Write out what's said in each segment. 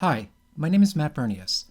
Hi, my name is Matt Bernius,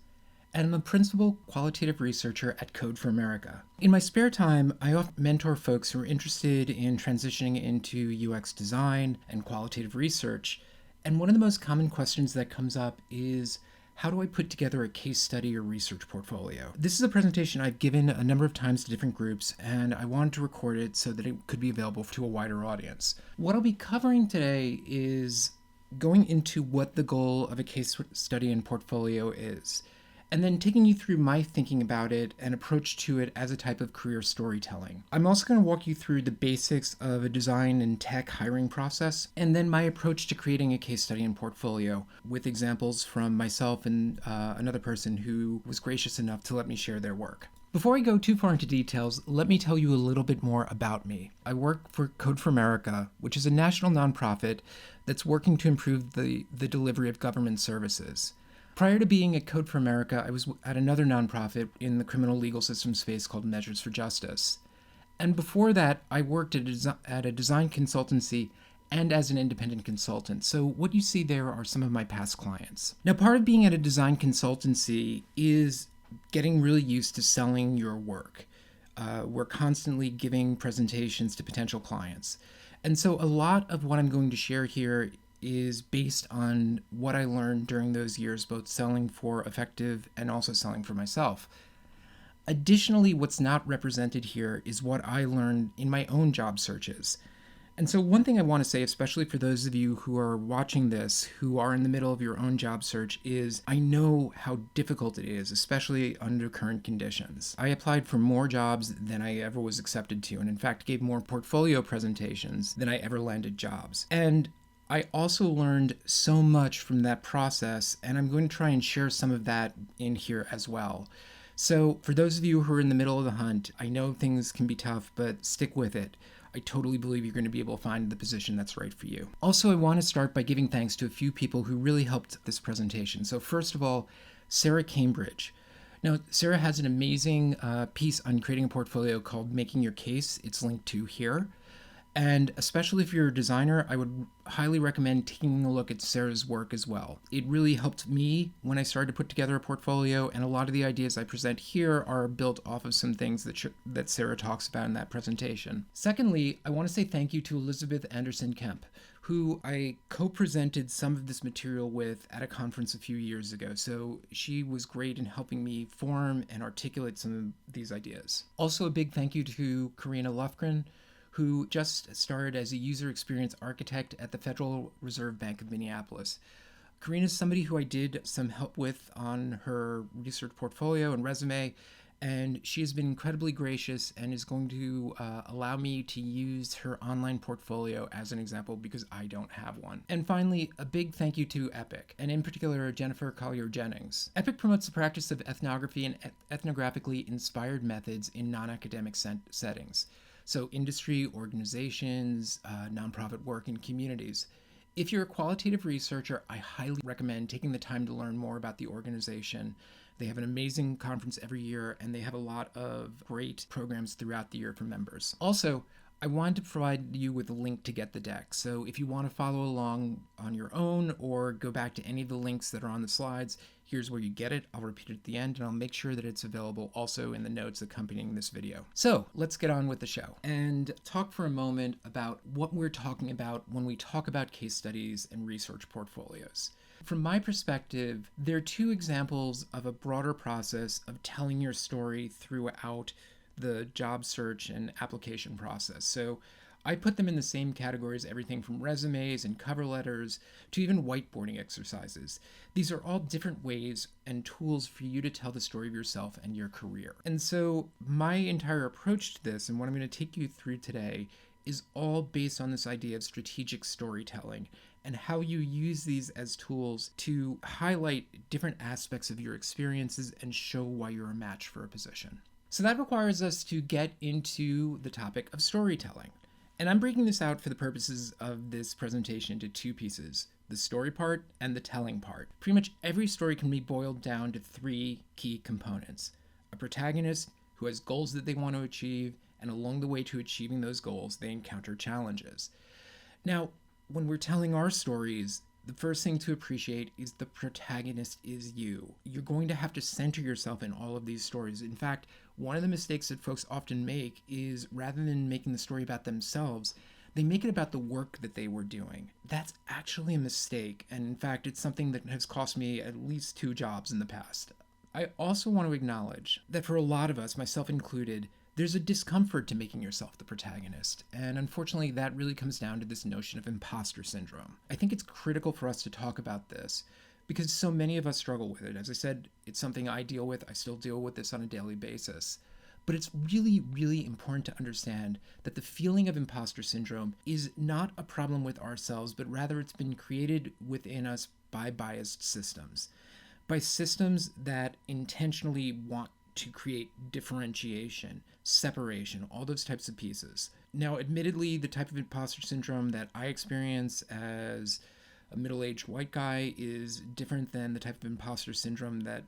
and I'm a principal qualitative researcher at Code for America. In my spare time, I often mentor folks who are interested in transitioning into UX design and qualitative research, and one of the most common questions that comes up is, how do I put together a case study or research portfolio? This is a presentation I've given a number of times to different groups, and I wanted to record it so that it could be available to a wider audience. What I'll be covering today is going into what the goal of a case study and portfolio is, and then taking you through my thinking about it and approach to it as a type of career storytelling. I'm also going to walk you through the basics of a design and tech hiring process, and then my approach to creating a case study and portfolio with examples from myself and another person who was gracious enough to let me share their work. Before I go too far into details, let me tell you a little bit more about me. I work for Code for America, which is a national nonprofit that's working to improve the delivery of government services. Prior to being at Code for America, I was at another nonprofit in the criminal legal system space called Measures for Justice. And before that, I worked at a design consultancy and as an independent consultant. So what you see there are some of my past clients. Now, part of being at a design consultancy is getting really used to selling your work. We're constantly giving presentations to potential clients. And so a lot of what I'm going to share here is based on what I learned during those years, both selling for Effective and also selling for myself. Additionally, what's not represented here is what I learned in my own job searches. And so one thing I want to say, especially for those of you who are watching this, who are in the middle of your own job search, is I know how difficult it is, especially under current conditions. I applied for more jobs than I ever was accepted to, and in fact gave more portfolio presentations than I ever landed jobs. And I also learned so much from that process, and I'm going to try and share some of that in here as well. So for those of you who are in the middle of the hunt, I know things can be tough, but stick with it. I totally believe you're going to be able to find the position that's right for you. Also, I want to start by giving thanks to a few people who really helped this presentation. So first of all, Sarah Cambridge. Now, Sarah has an amazing piece on creating a portfolio called Making Your Case. It's linked to here. And especially if you're a designer, I would highly recommend taking a look at Sarah's work as well. It really helped me when I started to put together a portfolio, and a lot of the ideas I present here are built off of some things that Sarah talks about in that presentation. Secondly, I want to say thank you to Elizabeth Anderson Kemp, who I co-presented some of this material with at a conference a few years ago. So she was great in helping me form and articulate some of these ideas. Also, a big thank you to Karina Lufgren, who just started as a user experience architect at the Federal Reserve Bank of Minneapolis. Karina is somebody who I did some help with on her research portfolio and resume, and she has been incredibly gracious and is going to allow me to use her online portfolio as an example because I don't have one. And finally, a big thank you to EPIC, and in particular Jennifer Collier-Jennings. EPIC promotes the practice of ethnography and ethnographically inspired methods in non-academic settings. So industry, organizations, nonprofit work, and communities. If you're a qualitative researcher, I highly recommend taking the time to learn more about the organization. They have an amazing conference every year, and they have a lot of great programs throughout the year for members. Also, I wanted to provide you with a link to get the deck. So if you want to follow along on your own or go back to any of the links that are on the slides, here's where you get it. I'll repeat it at the end, and I'll make sure that it's available also in the notes accompanying this video. So let's get on with the show and talk for a moment about what we're talking about when we talk about case studies and research portfolios. From my perspective, there are two examples of a broader process of telling your story throughout the job search and application process. So I put them in the same categories, everything from resumes and cover letters to even whiteboarding exercises. These are all different ways and tools for you to tell the story of yourself and your career. And so my entire approach to this, and what I'm going to take you through today, is all based on this idea of strategic storytelling and how you use these as tools to highlight different aspects of your experiences and show why you're a match for a position. So that requires us to get into the topic of storytelling. And I'm breaking this out for the purposes of this presentation into two pieces, the story part and the telling part. Pretty much every story can be boiled down to three key components. A protagonist who has goals that they want to achieve, and along the way to achieving those goals, they encounter challenges. Now, when we're telling our stories, The first thing to appreciate is the protagonist is you. You're going to have to center yourself in all of these stories. In fact, one of the mistakes that folks often make is rather than making the story about themselves, they make it about the work that they were doing. That's actually a mistake, and in fact, it's something that has cost me at least 2 jobs in the past. I also want to acknowledge that for a lot of us, myself included, there's a discomfort to making yourself the protagonist, and unfortunately that really comes down to this notion of imposter syndrome. I think it's critical for us to talk about this because so many of us struggle with it. As I said, it's something I deal with. I still deal with this on a daily basis. But it's really, really important to understand that the feeling of imposter syndrome is not a problem with ourselves, but rather it's been created within us by biased systems. By systems that intentionally want to create differentiation, separation, all those types of pieces. Now, admittedly, the type of imposter syndrome that I experience as a middle-aged white guy is different than the type of imposter syndrome that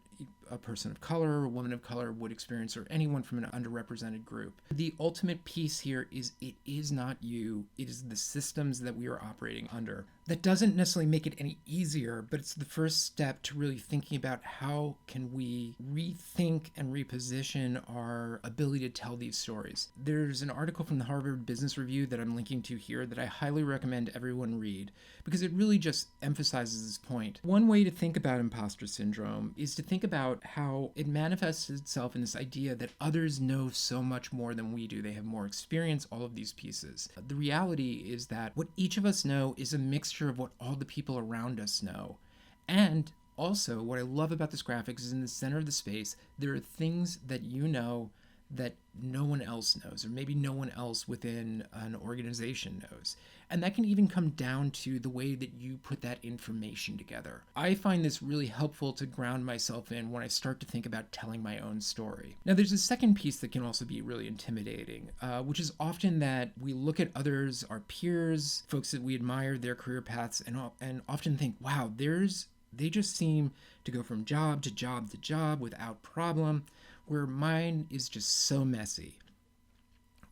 a person of color or a woman of color would experience, or anyone from an underrepresented group. The ultimate piece here is it is not you, it is the systems that we are operating under. That doesn't necessarily make it any easier, but it's the first step to really thinking about how can we rethink and reposition our ability to tell these stories. There's an article from the Harvard Business Review that I'm linking to here that I highly recommend everyone read because it really just emphasizes this point. One way to think about imposter syndrome is to think about how it manifests itself in this idea that others know so much more than we do. They have more experience, all of these pieces. The reality is that what each of us know is a mixture of what all the people around us know. And also, what I love about this graphic is in the center of the space, there are things that you know that no one else knows, or maybe no one else within an organization knows. And that can even come down to the way that you put that information together. I find this really helpful to ground myself in when I start to think about telling my own story. Now, there's a second piece that can also be really intimidating, which is often that we look at others, our peers, folks that we admire, their career paths, and often think, wow, they just seem to go from job to job to job without problem, where mine is just so messy.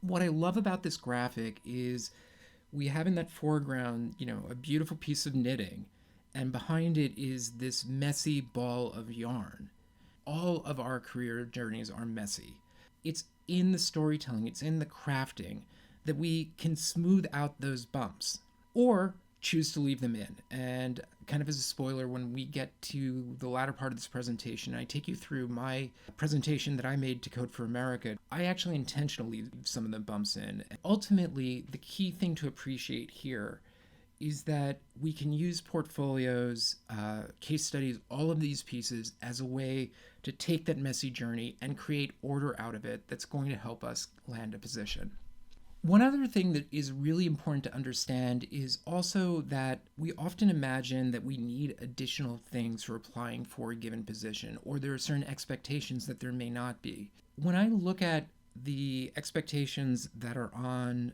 What I love about this graphic is we have in that foreground, a beautiful piece of knitting, and behind it is this messy ball of yarn. All of our career journeys are messy. It's in the storytelling, it's in the crafting that we can smooth out those bumps, or choose to leave them in. And kind of as a spoiler, when we get to the latter part of this presentation, I take you through my presentation that I made to Code for America. I actually intentionally leave some of the bumps in. Ultimately, the key thing to appreciate here is that we can use portfolios, case studies, all of these pieces as a way to take that messy journey and create order out of it that's going to help us land a position. One other thing that is really important to understand is also that we often imagine that we need additional things for applying for a given position, or there are certain expectations that there may not be. When I look at the expectations that are on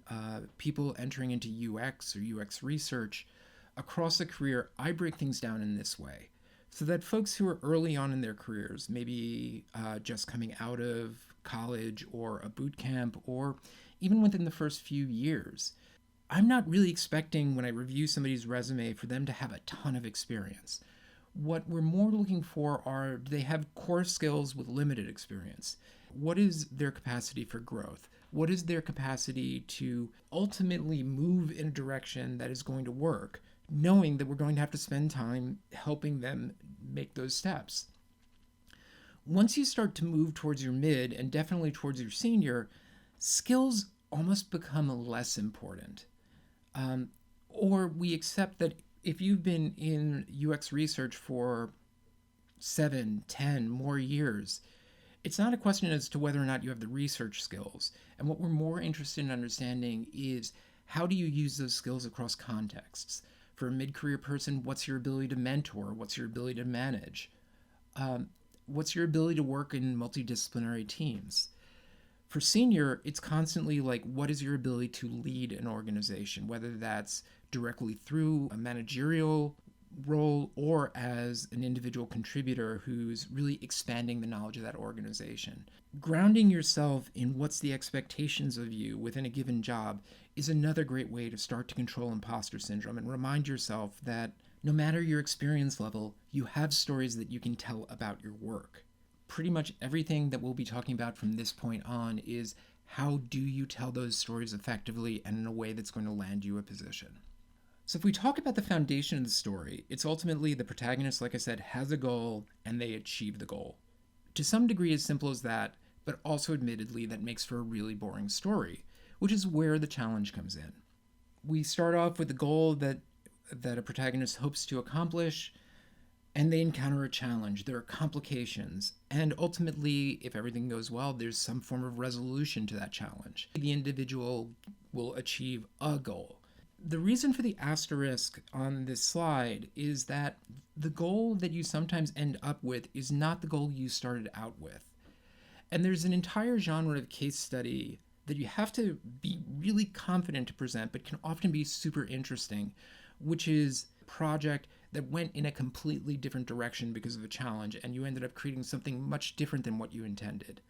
people entering into UX or UX research across a career, I break things down in this way. So that folks who are early on in their careers, maybe just coming out of college or a boot camp, or even within the first few years, I'm not really expecting when I review somebody's resume for them to have a ton of experience. What we're more looking for are, do they have core skills with limited experience? What is their capacity for growth? What is their capacity to ultimately move in a direction that is going to work, knowing that we're going to have to spend time helping them make those steps? Once you start to move towards your mid and definitely towards your senior, skills almost become less important. Or we accept that if you've been in UX research for 7, 10 more years, it's not a question as to whether or not you have the research skills. And what we're more interested in understanding is how do you use those skills across contexts? For a mid-career person, what's your ability to mentor? What's your ability to manage? What's your ability to work in multidisciplinary teams? For senior, it's constantly like, what is your ability to lead an organization, whether that's directly through a managerial role or as an individual contributor who's really expanding the knowledge of that organization. Grounding yourself in what's the expectations of you within a given job is another great way to start to control imposter syndrome and remind yourself that No matter your experience level, you have stories that you can tell about your work. Pretty much everything that we'll be talking about from this point on is how do you tell those stories effectively and in a way that's going to land you a position. So if we talk about the foundation of the story, it's ultimately the protagonist, like I said, has a goal and they achieve the goal. To some degree as simple as that, but also admittedly that makes for a really boring story, which is where the challenge comes in. We start off with the goal that a protagonist hopes to accomplish, and they encounter a challenge. There are complications, and ultimately, if everything goes well, there's some form of resolution to that challenge. The individual will achieve a goal. The reason for the asterisk on this slide is that the goal that you sometimes end up with is not the goal you started out with. And there's an entire genre of case study that you have to be really confident to present, but can often be super interesting, which is a project that went in a completely different direction because of a challenge, and you ended up creating something much different than what you intended.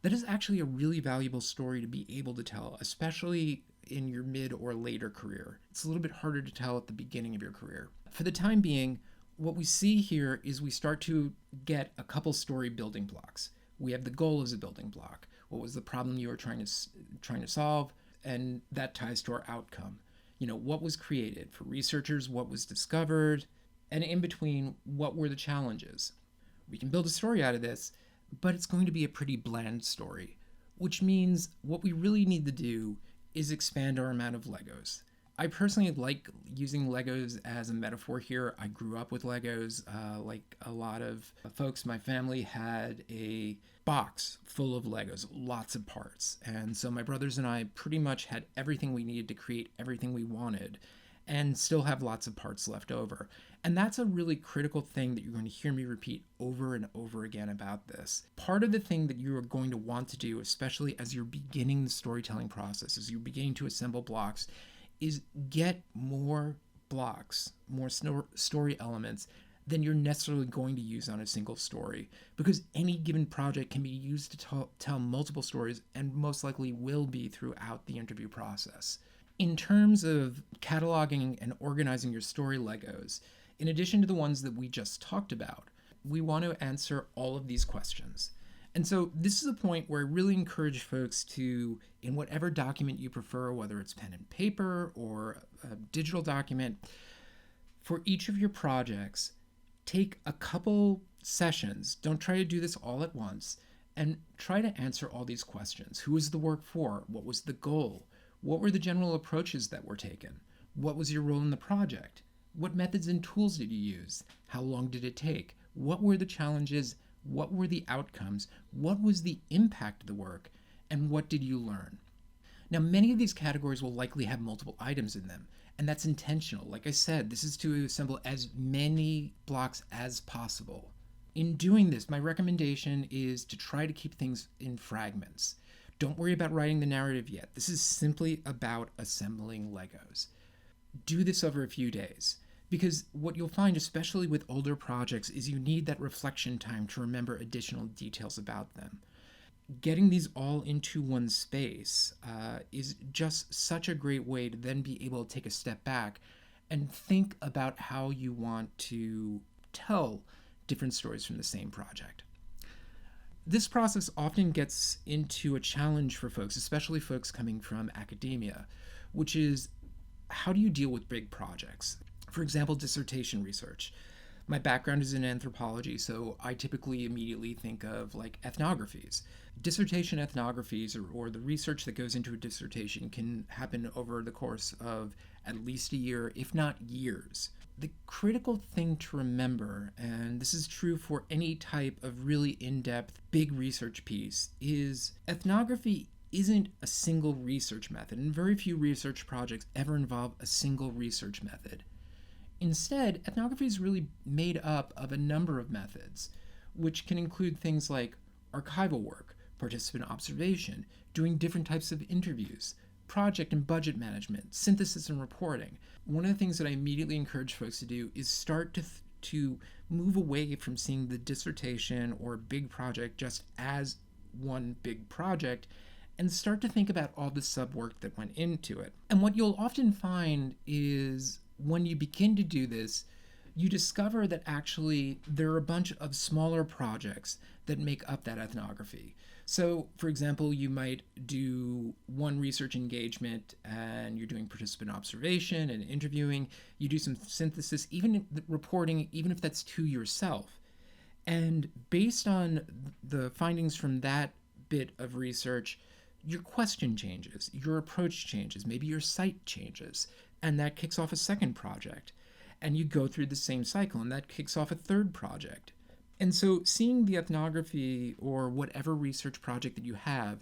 That is actually a really valuable story to be able to tell, especially in your mid or later career. It's a little bit harder to tell at the beginning of your career. For the time being, what we see here is we start to get a couple story building blocks. We have the goal as a building block. What was the problem you were trying to solve? And that ties to our outcome. What was created? For researchers, what was discovered? And in between, what were the challenges? We can build a story out of this, but it's going to be a pretty bland story, which means what we really need to do is expand our amount of Legos. I personally like using Legos as a metaphor here. I grew up with Legos. Like a lot of folks, my family had a box full of Legos, lots of parts. And so my brothers and I pretty much had everything we needed to create everything we wanted and still have lots of parts left over. And that's a really critical thing that you're going to hear me repeat over and over again about this. Part of the thing that you are going to want to do, especially as you're beginning the storytelling process, as you're beginning to assemble blocks, is get more blocks, more story elements than you're necessarily going to use on a single story, because any given project can be used to tell multiple stories and most likely will be throughout the interview process. In terms of cataloging and organizing your story Legos, in addition to the ones that we just talked about, we want to answer all of these questions. And so this is a point where I really encourage folks to, in whatever document you prefer, whether it's pen and paper or a digital document, for each of your projects, take a couple sessions. Don't try to do this all at once, and try to answer all these questions. Who was the work for? What was the goal? What were the general approaches that were taken? What was your role in the project? What methods and tools did you use? How long did it take? What were the challenges? What were the outcomes? What was the impact of the work? And what did you learn? Now, many of these categories will likely have multiple items in them, and that's intentional. Like I said, this is to assemble as many blocks as possible. In doing this, my recommendation is to try to keep things in fragments. Don't worry about writing the narrative yet. This is simply about assembling Legos. Do this over a few days. Because what you'll find, especially with older projects, is you need that reflection time to remember additional details about them. Getting these all into one space is just such a great way to then be able to take a step back and think about how you want to tell different stories from the same project. This process often gets into a challenge for folks, especially folks coming from academia, which is how do you deal with big projects? For example, dissertation research. My background is in anthropology, so I typically immediately think of like ethnographies. Dissertation ethnographies, or the research that goes into a dissertation, can happen over the course of at least a year, if not years. The critical thing to remember, and this is true for any type of really in-depth big research piece, is ethnography isn't a single research method, and very few research projects ever involve a single research method. Instead, ethnography is really made up of a number of methods, which can include things like archival work, participant observation, doing different types of interviews, project and budget management, synthesis and reporting. One of the things that I immediately encourage folks to do is start to move away from seeing the dissertation or big project just as one big project and start to think about all the sub-work that went into it. And what you'll often find is when you begin to do this, you discover that actually there are a bunch of smaller projects that make up that ethnography. So, for example, you might do one research engagement and you're doing participant observation and interviewing. You do some synthesis, even reporting, even if that's to yourself. And based on the findings from that bit of research, your question changes, your approach changes, maybe your site changes, and that kicks off a second project. And you go through the same cycle, and that kicks off a third project. And so seeing the ethnography or whatever research project that you have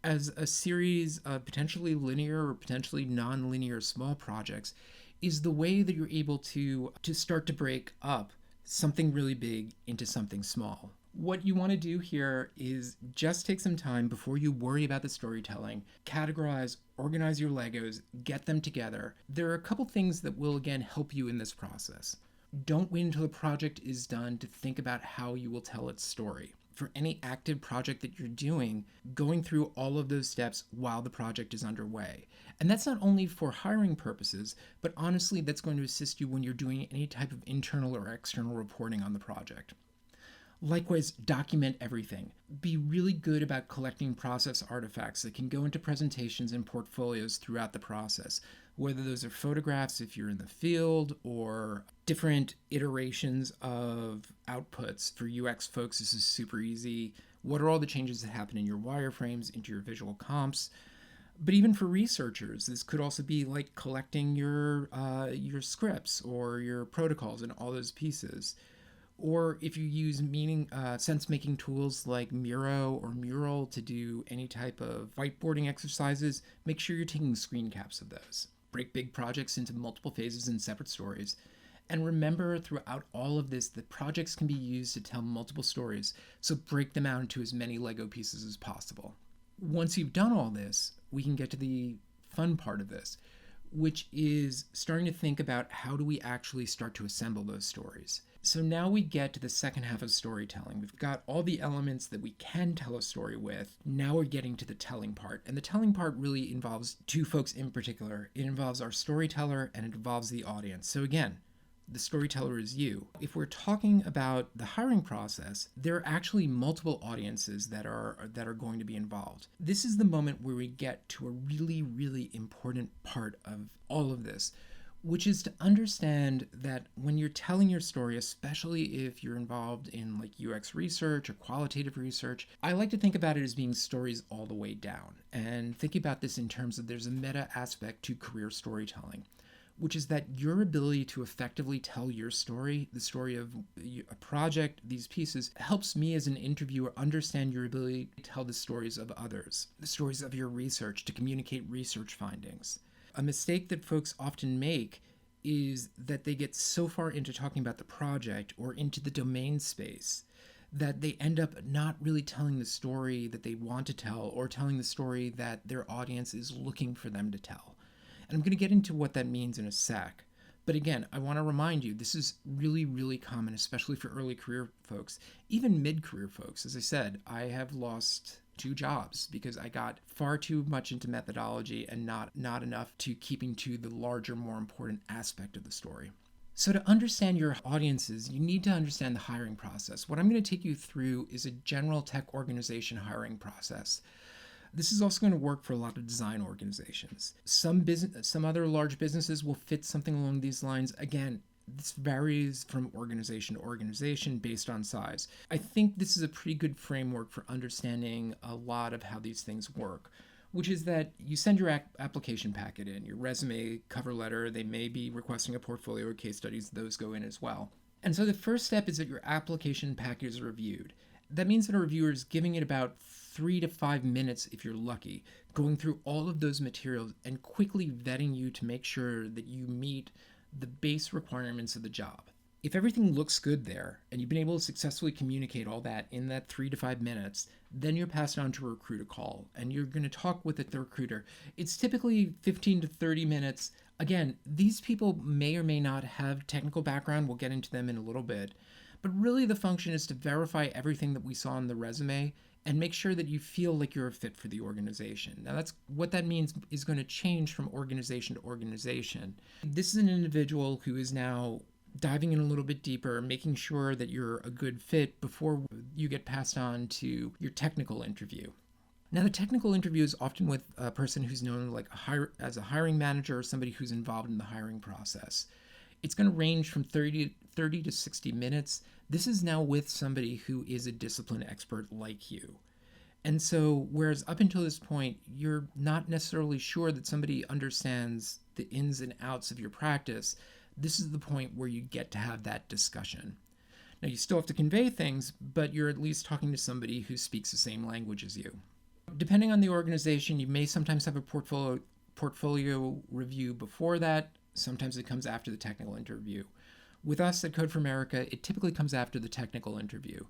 as a series of potentially linear or potentially non-linear small projects is the way that you're able to start to break up something really big into something small. What you want to do here is just take some time before you worry about the storytelling, categorize, organize your Legos, get them together. There are a couple things that will, again, help you in this process. Don't wait until the project is done to think about how you will tell its story. For any active project that you're doing, going through all of those steps while the project is underway. And that's not only for hiring purposes, but honestly, that's going to assist you when you're doing any type of internal or external reporting on the project. Likewise, document everything. Be really good about collecting process artifacts that can go into presentations and portfolios throughout the process, whether those are photographs if you're in the field or different iterations of outputs. For UX folks, this is super easy. What are all the changes that happen in your wireframes, into your visual comps? But even for researchers, this could also be like collecting your scripts or your protocols and all those pieces. Or if you use sense-making tools like Miro or Mural to do any type of whiteboarding exercises, make sure you're taking screen caps of those. Break big projects into multiple phases and separate stories. And remember throughout all of this that projects can be used to tell multiple stories, so break them out into as many Lego pieces as possible. Once you've done all this, we can get to the fun part of this, which is starting to think about how do we actually start to assemble those stories. So now we get to the second half of storytelling. We've got all the elements that we can tell a story with. Now we're getting to the telling part. And the telling part really involves two folks in particular. It involves our storyteller and it involves the audience. So again, the storyteller is you. If we're talking about the hiring process, there are actually multiple audiences that are going to be involved. This is the moment where we get to a really, really important part of all of this, which is to understand that when you're telling your story, especially if you're involved in like UX research or qualitative research, I like to think about it as being stories all the way down. And think about this in terms of there's a meta aspect to career storytelling, which is that your ability to effectively tell your story, the story of a project, these pieces, helps me as an interviewer understand your ability to tell the stories of others, the stories of your research, to communicate research findings. A mistake that folks often make is that they get so far into talking about the project or into the domain space that they end up not really telling the story that they want to tell or telling the story that their audience is looking for them to tell. And I'm going to get into what that means in a sec. But again, I want to remind you, this is really, really common, especially for early career folks, even mid-career folks. As I said, I have lost 2 jobs because I got far too much into methodology and not enough to keeping to the larger, more important aspect of the story. So to understand your audiences, you need to understand the hiring process. What I'm going to take you through is a general tech organization hiring process. This is also going to work for a lot of design organizations. Some other large businesses will fit something along these lines. Again, this varies from organization to organization based on size. I think this is a pretty good framework for understanding a lot of how these things work, which is that you send your application packet in, your resume, cover letter, they may be requesting a portfolio or case studies, those go in as well. And so the first step is that your application packet is reviewed. That means that a reviewer is giving it about 3 to 5 minutes, if you're lucky, going through all of those materials and quickly vetting you to make sure that you meet the base requirements of the job. If everything looks good there and you've been able to successfully communicate all that in that 3 to 5 minutes, then you're passed on to a recruiter call and you're going to talk with the recruiter. It's typically 15 to 30 minutes. Again, these people may or may not have technical background. We'll get into them in a little bit. But really the function is to verify everything that we saw in the resume and make sure that you feel like you're a fit for the organization. Now that's what that means is going to change from organization to organization. This is an individual who is now diving in a little bit deeper, making sure that you're a good fit before you get passed on to your technical interview. Now, the technical interview is often with a person who's known as a hiring manager or somebody who's involved in the hiring process. It's going to range from 30 to 60 minutes. This is now with somebody who is a discipline expert like you. And so, whereas up until this point, you're not necessarily sure that somebody understands the ins and outs of your practice, this is the point where you get to have that discussion. Now, you still have to convey things, but you're at least talking to somebody who speaks the same language as you. Depending on the organization, you may sometimes have a portfolio review before that. Sometimes it comes after the technical interview. With us at Code for America, it typically comes after the technical interview.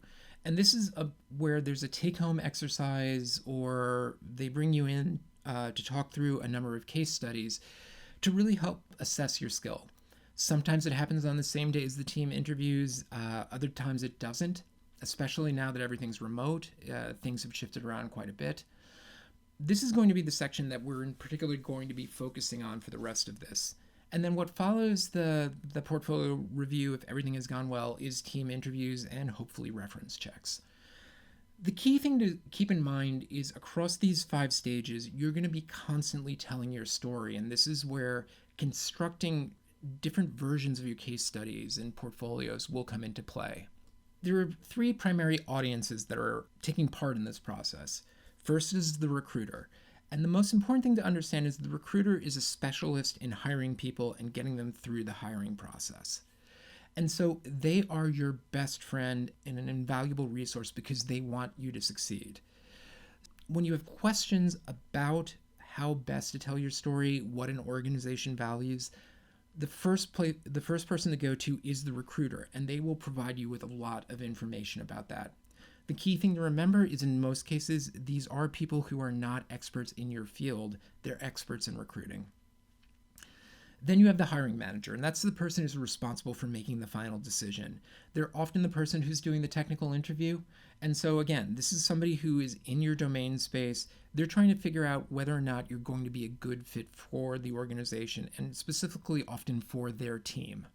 And this is where there's a take-home exercise, or they bring you in to talk through a number of case studies to really help assess your skill. Sometimes it happens on the same day as the team interviews. Other times it doesn't, especially now that everything's remote. Things have shifted around quite a bit. This is going to be the section that we're in particular going to be focusing on for the rest of this. And then what follows the portfolio review, if everything has gone well, is team interviews and hopefully reference checks. The key thing to keep in mind is across these 5 stages, you're going to be constantly telling your story. And this is where constructing different versions of your case studies and portfolios will come into play. There are 3 primary audiences that are taking part in this process. First is the recruiter. And the most important thing to understand is the recruiter is a specialist in hiring people and getting them through the hiring process. And so they are your best friend and an invaluable resource because they want you to succeed. When you have questions about how best to tell your story, what an organization values, the first person to go to is the recruiter, and they will provide you with a lot of information about that. The key thing to remember is in most cases, these are people who are not experts in your field. They're experts in recruiting. Then you have the hiring manager, and that's the person who's responsible for making the final decision. They're often the person who's doing the technical interview. And so again, this is somebody who is in your domain space. They're trying to figure out whether or not you're going to be a good fit for the organization, and specifically often for their team.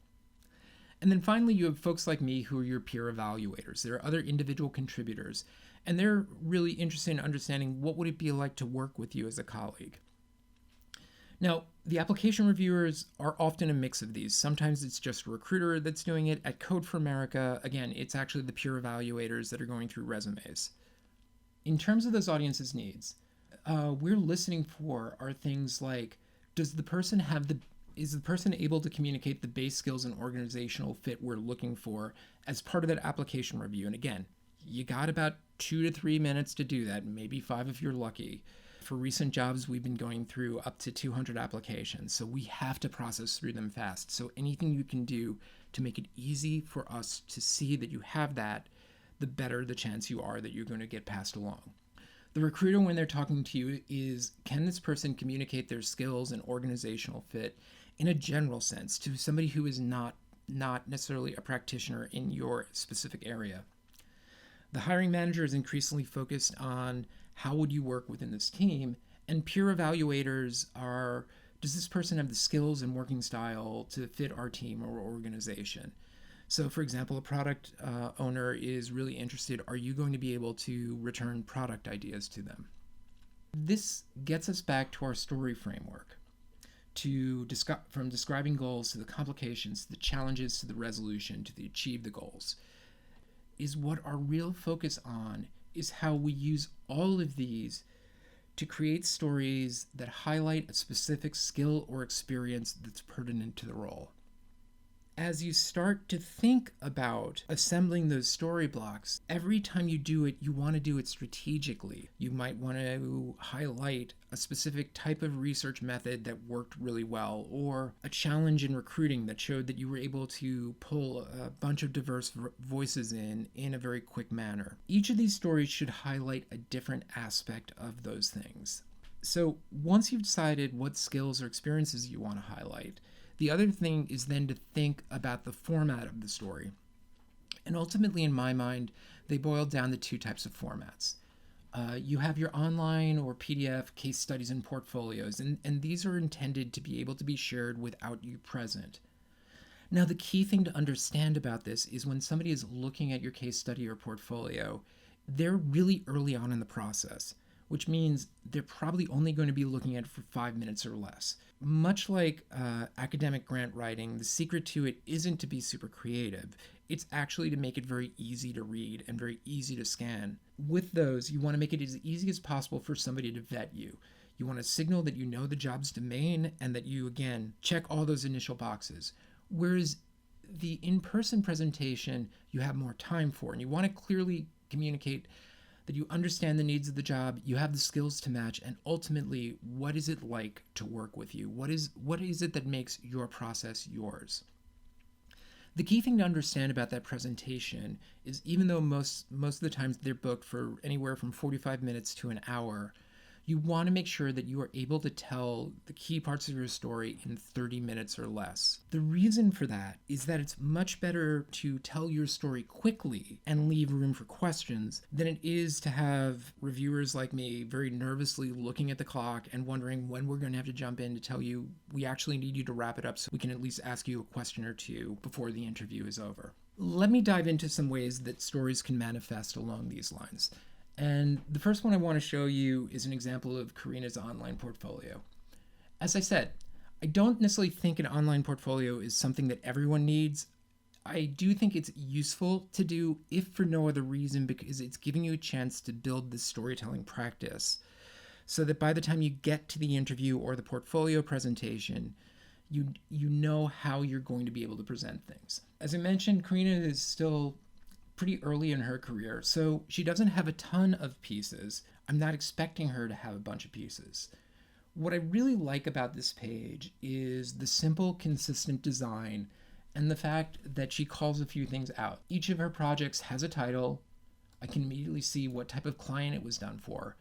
And then finally, you have folks like me who are your peer evaluators. There are other individual contributors, and they're really interested in understanding what would it be like to work with you as a colleague. Now, the application reviewers are often a mix of these. Sometimes it's just a recruiter that's doing it. At Code for America, again, it's actually the peer evaluators that are going through resumes. In terms of those audiences' needs, we're listening for are things like, is the person able to communicate the base skills and organizational fit we're looking for as part of that application review? And again, you got about 2 to 3 minutes to do that, maybe 5 if you're lucky. For recent jobs, we've been going through up to 200 applications, so we have to process through them fast. So anything you can do to make it easy for us to see that you have that, the better the chance you are that you're going to get passed along. The recruiter, when they're talking to you, is can this person communicate their skills and organizational fit in a general sense to somebody who is not necessarily a practitioner in your specific area. The hiring manager is increasingly focused on how would you work within this team, and peer evaluators are, does this person have the skills and working style to fit our team or organization? So for example, a product owner is really interested, are you going to be able to return product ideas to them? This gets us back to our story framework. From describing goals to the complications, to the challenges, to the resolution, to the achieve the goals, is what our real focus on is how we use all of these to create stories that highlight a specific skill or experience that's pertinent to the role. As you start to think about assembling those story blocks, every time you do it, you want to do it strategically. You might want to highlight a specific type of research method that worked really well, or a challenge in recruiting that showed that you were able to pull a bunch of diverse voices in a very quick manner. Each of these stories should highlight a different aspect of those things. So once you've decided what skills or experiences you want to highlight, the other thing is then to think about the format of the story. And ultimately, in my mind, they boil down to 2 types of formats. You have your online or PDF case studies and portfolios, and these are intended to be able to be shared without you present. Now, the key thing to understand about this is when somebody is looking at your case study or portfolio, they're really early on in the process, which means they're probably only going to be looking at it for 5 minutes or less. Much like academic grant writing, the secret to it isn't to be super creative. It's actually to make it very easy to read and very easy to scan. With those, you want to make it as easy as possible for somebody to vet you. You want to signal that you know the job's domain and that you, again, check all those initial boxes. Whereas the in-person presentation, you have more time for, and you want to clearly communicate that you understand the needs of the job, you have the skills to match, and ultimately, what is it like to work with you? What is it that makes your process yours? The key thing to understand about that presentation is even though most of the times they're booked for anywhere from 45 minutes to an hour, you want to make sure that you are able to tell the key parts of your story in 30 minutes or less. The reason for that is that it's much better to tell your story quickly and leave room for questions than it is to have reviewers like me very nervously looking at the clock and wondering when we're going to have to jump in to tell you we actually need you to wrap it up so we can at least ask you a question or two before the interview is over. Let me dive into some ways that stories can manifest along these lines. And the first one I want to show you is an example of Karina's online portfolio. As I said, I don't necessarily think an online portfolio is something that everyone needs. I do think it's useful to do, if for no other reason, because it's giving you a chance to build this storytelling practice so that by the time you get to the interview or the portfolio presentation, you know how you're going to be able to present things. As I mentioned, Karina is still pretty early in her career, so she doesn't have a ton of pieces. I'm not expecting her to have a bunch of pieces. What I really like about this page is the simple, consistent design and the fact that she calls a few things out. Each of her projects has a title. I can immediately see what type of client it was done for.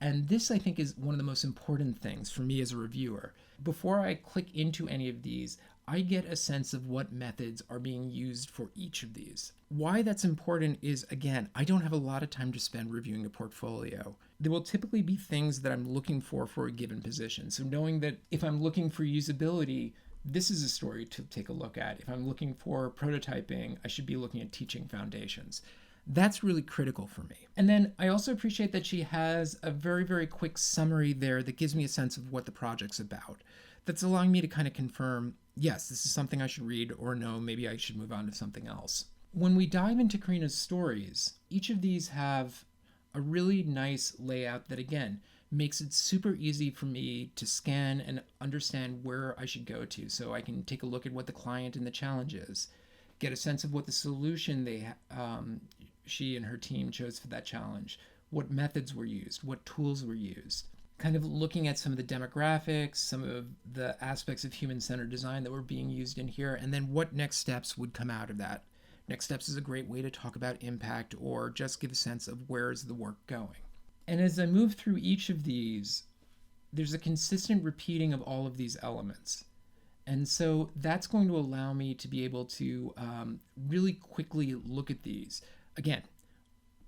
And this, I think, is one of the most important things for me as a reviewer. Before I click into any of these, I get a sense of what methods are being used for each of these. Why that's important is, again, I don't have a lot of time to spend reviewing a portfolio. There will typically be things that I'm looking for a given position. So knowing that if I'm looking for usability, this is a story to take a look at. If I'm looking for prototyping, I should be looking at teaching foundations. That's really critical for me. And then I also appreciate that she has a very, very quick summary there that gives me a sense of what the project's about. That's allowing me to kind of confirm, yes, this is something I should read, or no, maybe I should move on to something else. When we dive into Karina's stories, each of these have a really nice layout that, again, makes it super easy for me to scan and understand where I should go to, so I can take a look at what the client and the challenge is, get a sense of what the solution she and her team chose for that challenge, what methods were used, what tools were used, kind of looking at some of the demographics, some of the aspects of human-centered design that were being used in here, and then what next steps would come out of that. Next steps is a great way to talk about impact or just give a sense of where is the work going. And as I move through each of these, there's a consistent repeating of all of these elements. And so that's going to allow me to be able to really quickly look at these. Again,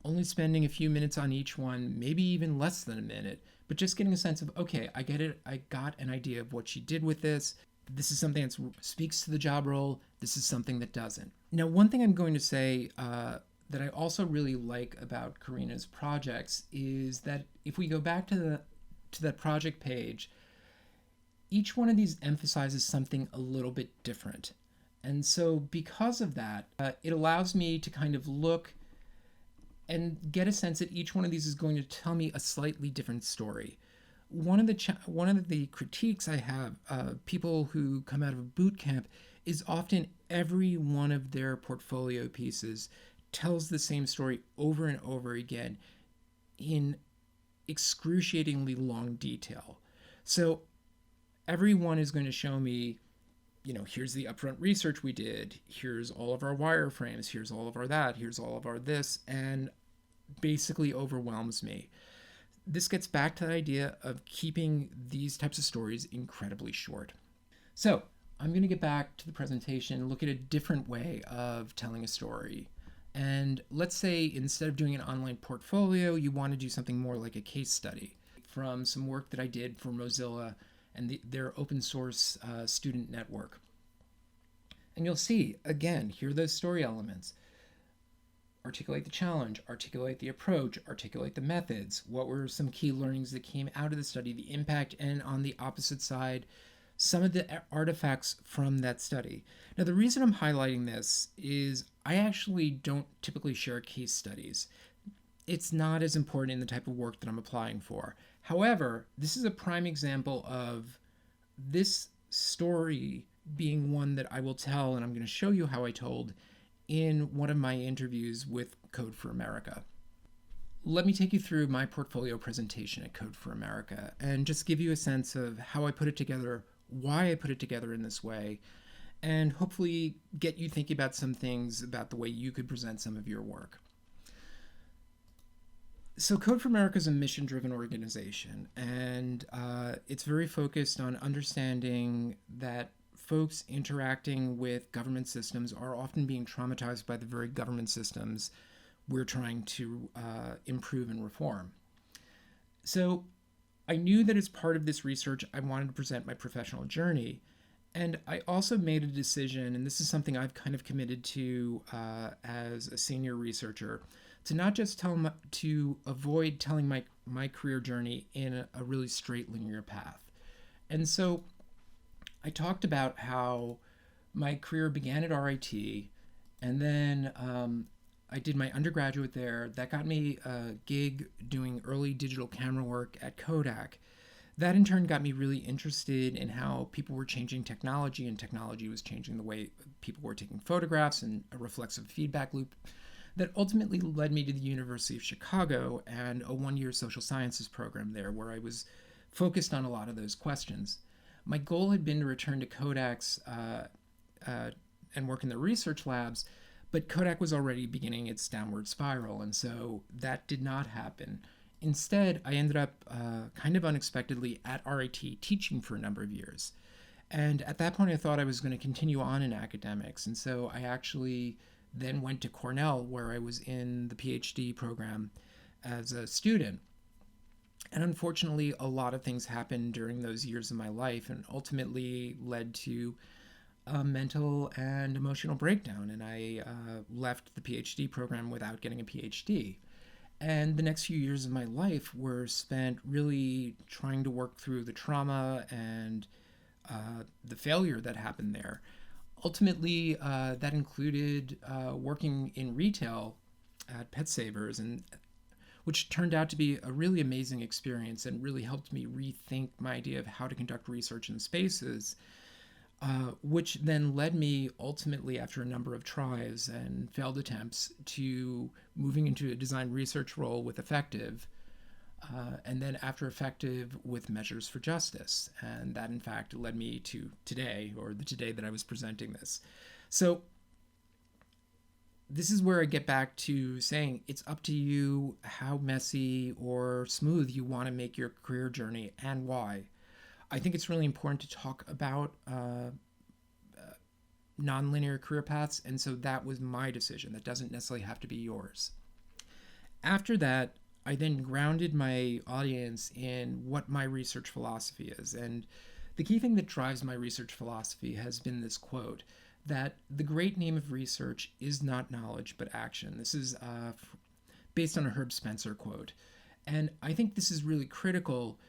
only spending a few minutes on each one, maybe even less than a minute, but just getting a sense of, okay, I get it. I got an idea of what she did with this. This is something that speaks to the job role. This is something that doesn't. Now, one thing I'm going to say that I also really like about Karina's projects is that if we go back to that project page, each one of these emphasizes something a little bit different. And so because of that, it allows me to kind of look and get a sense that each one of these is going to tell me a slightly different story. One of the critiques I have people who come out of a boot camp is often every one of their portfolio pieces tells the same story over and over again in excruciatingly long detail. So everyone is going to show me, here's the upfront research we did, here's all of our wireframes, here's all of our that, here's all of our this, and basically overwhelms me. This gets back to the idea of keeping these types of stories incredibly short. So I'm going to get back to the presentation, look at a different way of telling a story. And let's say instead of doing an online portfolio, you want to do something more like a case study from some work that I did for Mozilla and their open source student network. And you'll see, again, here are those story elements. Articulate the challenge, articulate the approach, articulate the methods. What were some key learnings that came out of the study, the impact, and on the opposite side, some of the artifacts from that study. Now, the reason I'm highlighting this is I actually don't typically share case studies. It's not as important in the type of work that I'm applying for. However, this is a prime example of this story being one that I will tell, and I'm going to show you how I told in one of my interviews with Code for America. Let me take you through my portfolio presentation at Code for America and just give you a sense of how I put it together, why I put it together in this way, and hopefully get you thinking about some things about the way you could present some of your work. So Code for America is a mission-driven organization, and it's very focused on understanding that folks interacting with government systems are often being traumatized by the very government systems we're trying to improve and reform. So I knew that as part of this research, I wanted to present my professional journey. And I also made a decision, and this is something I've kind of committed to as a senior researcher, to not just to avoid telling my career journey in a really straight linear path. And so I talked about how my career began at RIT, and then I did my undergraduate there. That got me a gig doing early digital camera work at Kodak. That in turn got me really interested in how people were changing technology, and technology was changing the way people were taking photographs, and a reflexive feedback loop that ultimately led me to the University of Chicago and a one-year social sciences program there where I was focused on a lot of those questions. My goal had been to return to Kodak's and work in the research labs, but Kodak was already beginning its downward spiral, and so that did not happen. Instead, I ended up kind of unexpectedly at RIT teaching for a number of years. And at that point, I thought I was going to continue on in academics, and so I actually then went to Cornell, where I was in the PhD program as a student. And unfortunately, a lot of things happened during those years of my life and ultimately led to a mental and emotional breakdown. And I left the PhD program without getting a PhD. And the next few years of my life were spent really trying to work through the trauma and the failure that happened there. Ultimately, that included working in retail at Pet Savers, and which turned out to be a really amazing experience and really helped me rethink my idea of how to conduct research in spaces, which then led me ultimately, after a number of tries and failed attempts, to moving into a design research role with Effective, and then after Effective with Measures for Justice. And that, in fact, led me to today, or the today that I was presenting this. So this is where I get back to saying it's up to you how messy or smooth you want to make your career journey and why. I think it's really important to talk about nonlinear career paths, and so that was my decision. That doesn't necessarily have to be yours. After that, I then grounded my audience in what my research philosophy is. And the key thing that drives my research philosophy has been this quote, that the great name of research is not knowledge, but action. This is based on a Herb Spencer quote. And I think this is really critical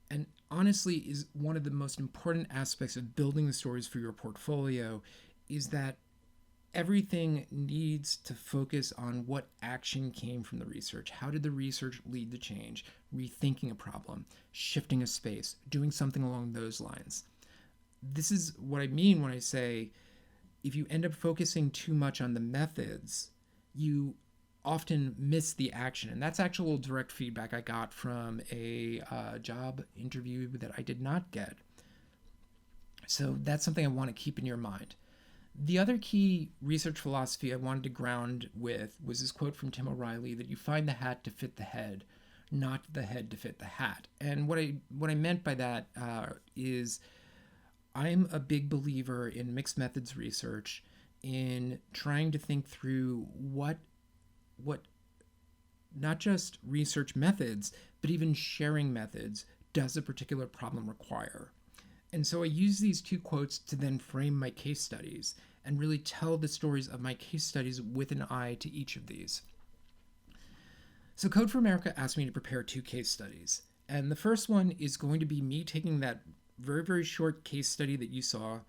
and honestly is one of the most important aspects of building the stories for your portfolio, is that everything needs to focus on what action came from the research. How did the research lead to change? Rethinking a problem, shifting a space, doing something along those lines. This is what I mean when I say if you end up focusing too much on the methods, you often miss the action. And that's actual direct feedback I got from a job interview that I did not get. So that's something I want to keep in your mind. The other key research philosophy I wanted to ground with was this quote from Tim O'Reilly, that you find the hat to fit the head, not the head to fit the hat. And what I meant by that is I'm a big believer in mixed methods research, in trying to think through what not just research methods, but even sharing methods does a particular problem require. And so I use these two quotes to then frame my case studies. and really tell the stories of my case studies with an eye to each of these. So Code for America asked me to prepare 2 case studies. And the first one is going to be me taking that very, very short case study that you saw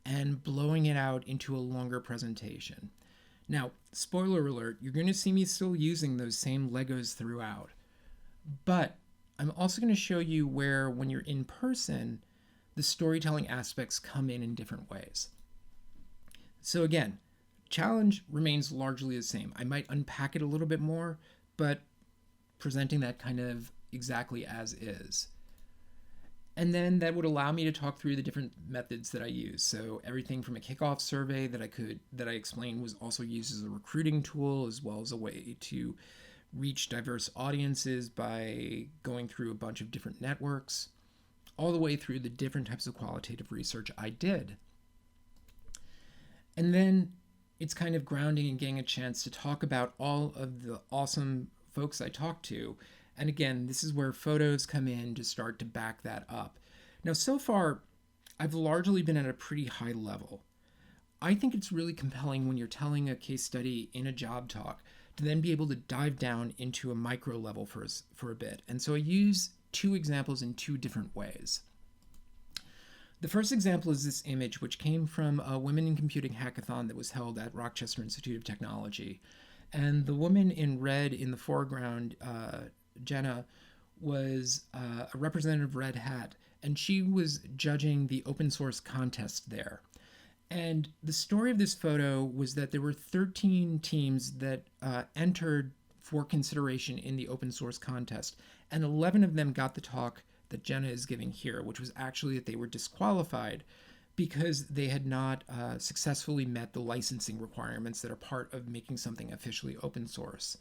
and blowing it out into a longer presentation. Now, spoiler alert, you're going to see me still using those same Legos throughout. But I'm also going to show you where, when you're in person, the storytelling aspects come in different ways. So again, challenge remains largely the same. I might unpack it a little bit more, but presenting that kind of exactly as is. And then that would allow me to talk through the different methods that I use. So everything from a kickoff survey that I explained was also used as a recruiting tool, as well as a way to reach diverse audiences by going through a bunch of different networks, all the way through the different types of qualitative research I did. And then it's kind of grounding and getting a chance to talk about all of the awesome folks I talked to. And again, this is where photos come in to start to back that up. Now, so far, I've largely been at a pretty high level. I think it's really compelling when you're telling a case study in a job talk to then be able to dive down into a micro level for a bit. And so I use 2 examples in 2 different ways. The first example is this image, which came from a Women in Computing hackathon that was held at Rochester Institute of Technology. And the woman in red in the foreground, Jenna, was a representative Red Hat, and she was judging the open source contest there. And the story of this photo was that there were 13 teams that entered for consideration in the open source contest, and 11 of them got the talk that Jenna is giving here, which was actually that they were disqualified because they had not successfully met the licensing requirements that are part of making something officially open source.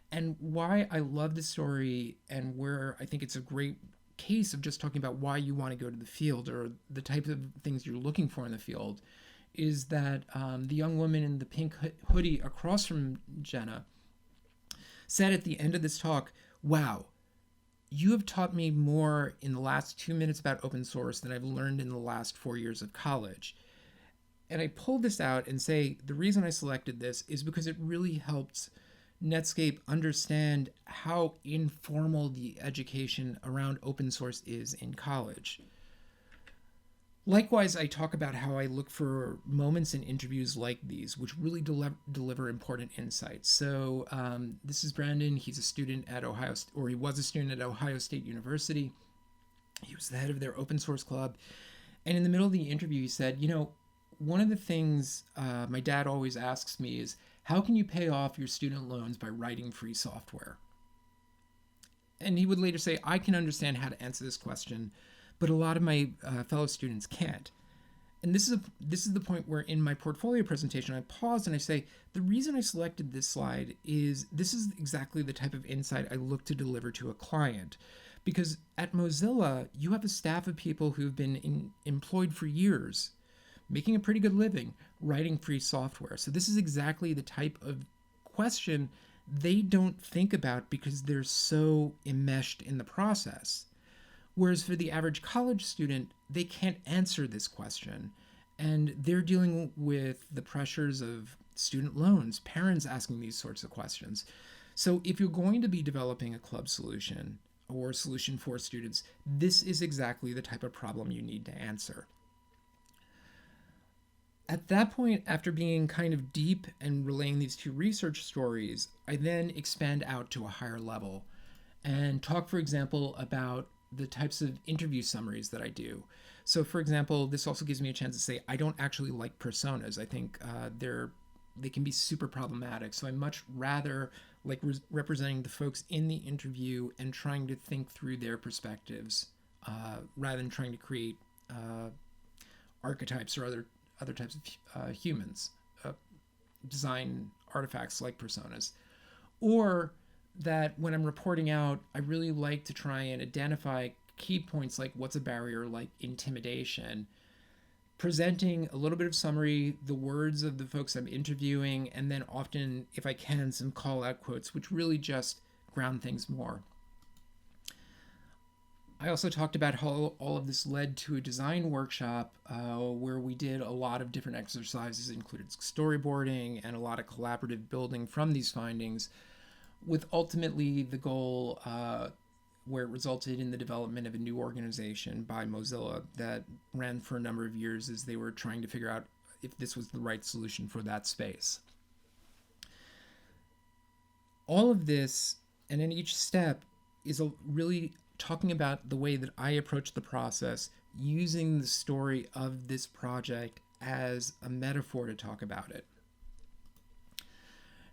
And why I love this story, and where I think it's a great case of just talking about why you want to go to the field or the type of things you're looking for in the field, is that the young woman in the pink hoodie across from Jenna said at the end of this talk, "Wow, you have taught me more in the last 2 minutes about open source than I've learned in the last 4 years of college." And I pulled this out and say the reason I selected this is because it really helps Netscape understand how informal the education around open source is in college. Likewise, I talk about how I look for moments in interviews like these, which really deliver important insights. So this is Brandon. He's a student at he was a student at Ohio State University. He was the head of their open source club. And in the middle of the interview, he said, one of the things my dad always asks me is, how can you pay off your student loans by writing free software? And he would later say, I can understand how to answer this question, but a lot of my fellow students can't. And this is the point where in my portfolio presentation, I pause and I say, the reason I selected this slide is this is exactly the type of insight I look to deliver to a client. Because at Mozilla, you have a staff of people who've been employed for years, making a pretty good living, writing free software. So this is exactly the type of question they don't think about because they're so enmeshed in the process. Whereas for the average college student, they can't answer this question. And they're dealing with the pressures of student loans, parents asking these sorts of questions. So if you're going to be developing a club solution or a solution for students, this is exactly the type of problem you need to answer. At that point, after being kind of deep and relaying these 2 research stories, I then expand out to a higher level and talk, for example, about the types of interview summaries that I do. So, for example, this also gives me a chance to say I don't actually like personas. I think they can be super problematic. So I much rather like representing the folks in the interview and trying to think through their perspectives rather than trying to create archetypes or other types of humans, design artifacts like personas. Or that when I'm reporting out, I really like to try and identify key points like what's a barrier, like intimidation, presenting a little bit of summary, the words of the folks I'm interviewing, and then often, if I can, some call out quotes, which really just ground things more. I also talked about how all of this led to a design workshop where we did a lot of different exercises, included storyboarding and a lot of collaborative building from these findings, with ultimately the goal where it resulted in the development of a new organization by Mozilla that ran for a number of years as they were trying to figure out if this was the right solution for that space. All of this, and in each step, is really talking about the way that I approach the process, using the story of this project as a metaphor to talk about it.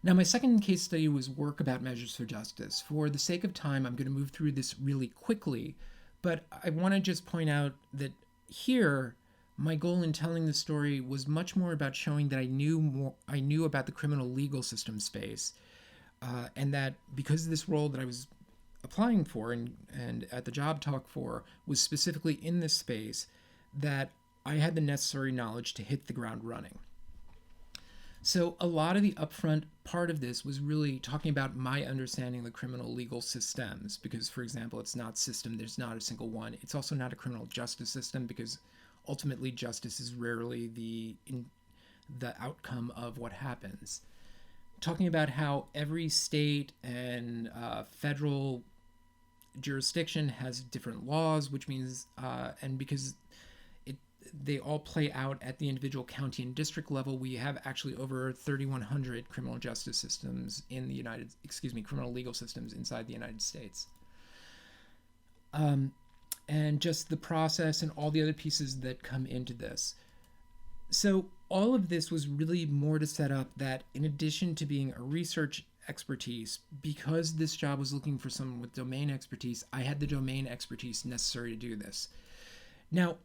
Now, my second case study was work about measures for justice. For the sake of time, I'm going to move through this really quickly, but I want to just point out that here, my goal in telling the story was much more about showing that I knew about the criminal legal system space, and that because of this role that I was applying for and at the job talk for was specifically in this space, that I had the necessary knowledge to hit the ground running. So a lot of the upfront part of this was really talking about my understanding of the criminal legal systems, because, for example, it's not system, there's not a single one. It's also not a criminal justice system, because ultimately justice is rarely the outcome of what happens. Talking about how every state and federal jurisdiction has different laws, which means, and because they all play out at the individual county and district level, we have actually over 3,100 criminal justice systems in the criminal legal systems inside the United States. And just the process and all the other pieces that come into this. So all of this was really more to set up that in addition to being a research expertise, because this job was looking for someone with domain expertise, I had the domain expertise necessary to do this. Now,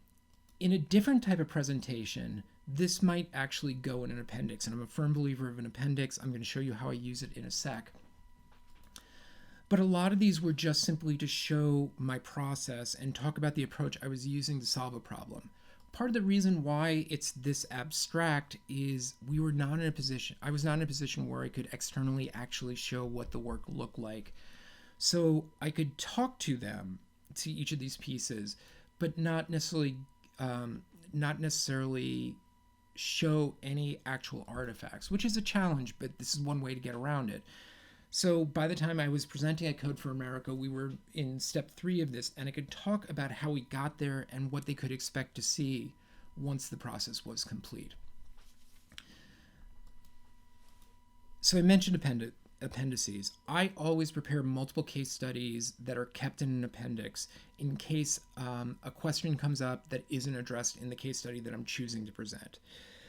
in a different type of presentation, this might actually go in an appendix, and I'm a firm believer of an appendix. I'm going to show you how I use it in a sec. But a lot of these were just simply to show my process and talk about the approach I was using to solve a problem. Part of the reason why it's this abstract is I was not in a position where I could externally actually show what the work looked like. So I could talk to them, to each of these pieces, but not necessarily show any actual artifacts, which is a challenge, but this is one way to get around it. So by the time I was presenting at Code for America, we were in step 3 of this, and I could talk about how we got there and what they could expect to see once the process was complete. So I mentioned appendices. I always prepare multiple case studies that are kept in an appendix in case a question comes up that isn't addressed in the case study that I'm choosing to present.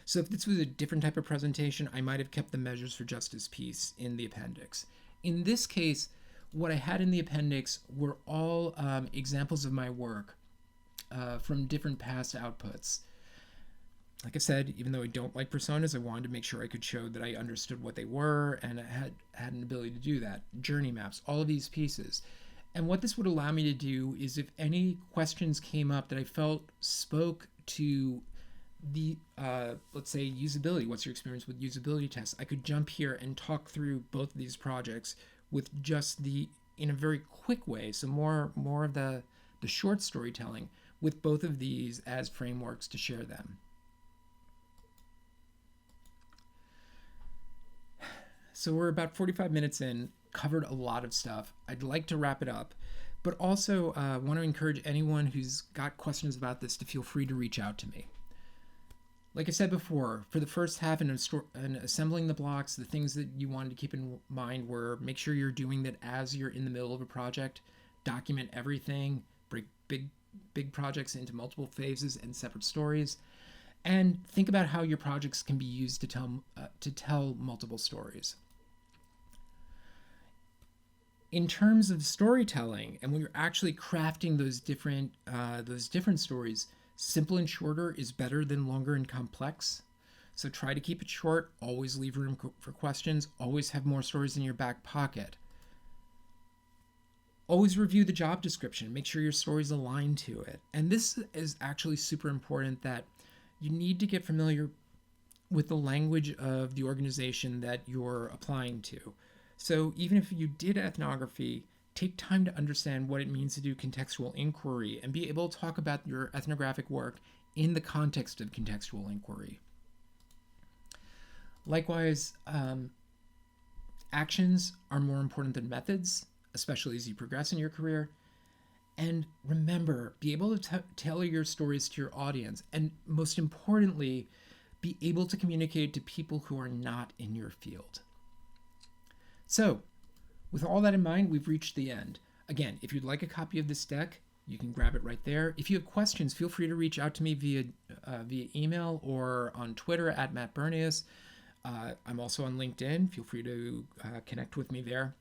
So if this was a different type of presentation, I might have kept the measures for justice piece in the appendix. In this case, what I had in the appendix were all examples of my work from different past outputs. Like I said, even though I don't like personas, I wanted to make sure I could show that I understood what they were and I had an ability to do that. Journey maps, all of these pieces. And what this would allow me to do is if any questions came up that I felt spoke to the, let's say, usability, what's your experience with usability tests, I could jump here and talk through both of these projects with just in a very quick way, so more of the short storytelling with both of these as frameworks to share them. So we're about 45 minutes in, covered a lot of stuff. I'd like to wrap it up, but also want to encourage anyone who's got questions about this to feel free to reach out to me. Like I said before, for the first half in assembling the blocks, the things that you wanted to keep in mind were make sure you're doing that as you're in the middle of a project, document everything, break big projects into multiple phases and separate stories, and think about how your projects can be used to tell multiple stories. In terms of storytelling, and when you're actually crafting those different stories, simple and shorter is better than longer and complex. So try to keep it short, always leave room for questions, always have more stories in your back pocket. Always review the job description, make sure your stories align to it. And this is actually super important, that you need to get familiar with the language of the organization that you're applying to. So even if you did ethnography, take time to understand what it means to do contextual inquiry and be able to talk about your ethnographic work in the context of contextual inquiry. Likewise, actions are more important than methods, especially as you progress in your career. And remember, be able to tailor your stories to your audience, and most importantly, be able to communicate to people who are not in your field. So, with all that in mind, we've reached the end. Again, if you'd like a copy of this deck, you can grab it right there. If you have questions, feel free to reach out to me via email or on Twitter at Matt Bernius. I'm also on LinkedIn. Feel free to connect with me there.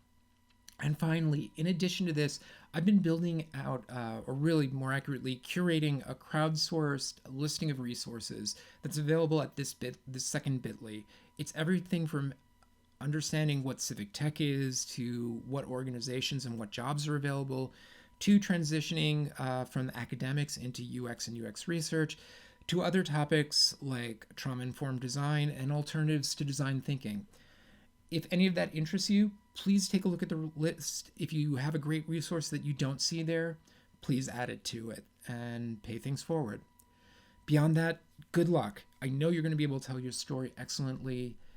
And finally, in addition to this, I've been building out, or really more accurately, curating a crowdsourced listing of resources that's available at this second bit.ly. It's everything from understanding what civic tech is, to what organizations and what jobs are available, to transitioning from academics into UX and UX research, to other topics like trauma-informed design and alternatives to design thinking. If any of that interests you, please take a look at the list. If you have a great resource that you don't see there, please add it to it and pay things forward. Beyond that, good luck. I know you're going to be able to tell your story excellently,